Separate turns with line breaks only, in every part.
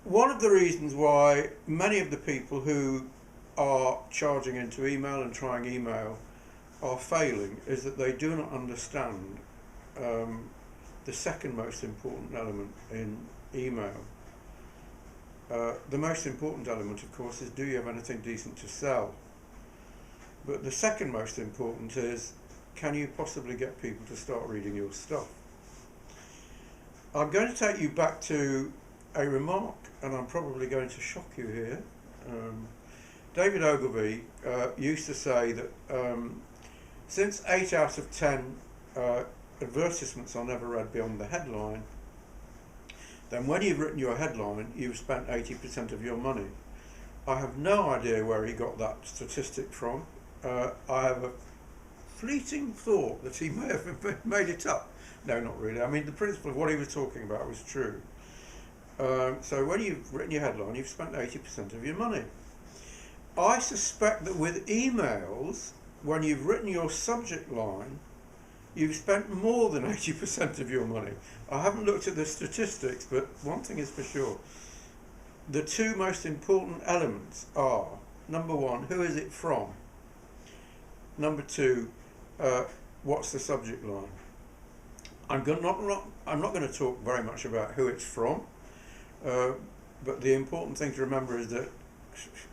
One of the reasons why many of the people who are charging into email and trying email are failing is that they do not understand um, the second most important element in email. The most important element, of course, is do you have anything decent to sell? But the second most important is, can you possibly get people to start reading your stuff? I'm going to take you back to a remark, and I'm probably going to shock you here. David Ogilvy used to say that since 8 out of 10 advertisements are never read beyond the headline, then when you've written your headline, you've spent 80% of your money. I have no idea where he got that statistic from. I have a fleeting thought that he may have made it up. No, not really. I mean, the principle of what he was talking about was true. So when you've written your headline, you've spent 80% of your money. I suspect that with emails, when you've written your subject line, you've spent more than 80% of your money. I haven't looked at the statistics, but one thing is for sure. The two most important elements are, number one, who is it from? Number two, what's the subject line? I'm not going to talk very much about who it's from, but the important thing to remember is that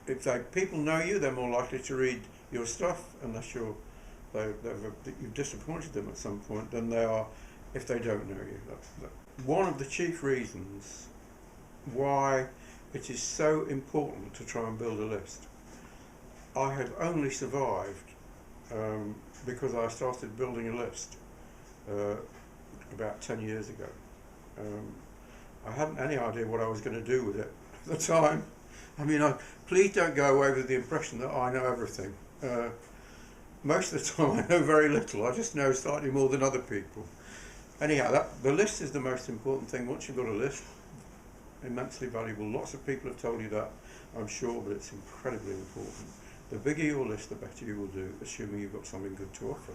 if people know you, they're more likely to read your stuff, unless you've disappointed them at some point, than they are if they don't know you. One of the chief reasons why it is so important to try and build a list. I have only survived because I started building a list about 10 years ago. I hadn't any idea what I was going to do with it at the time. I mean, please don't go away with the impression that I know everything. Most of the time I know very little. I just know slightly more than other people. Anyhow, the list is the most important thing. Once you've got a list, immensely valuable. Lots of people have told you that, I'm sure, but it's incredibly important. The bigger your list, the better you will do, assuming you've got something good to offer.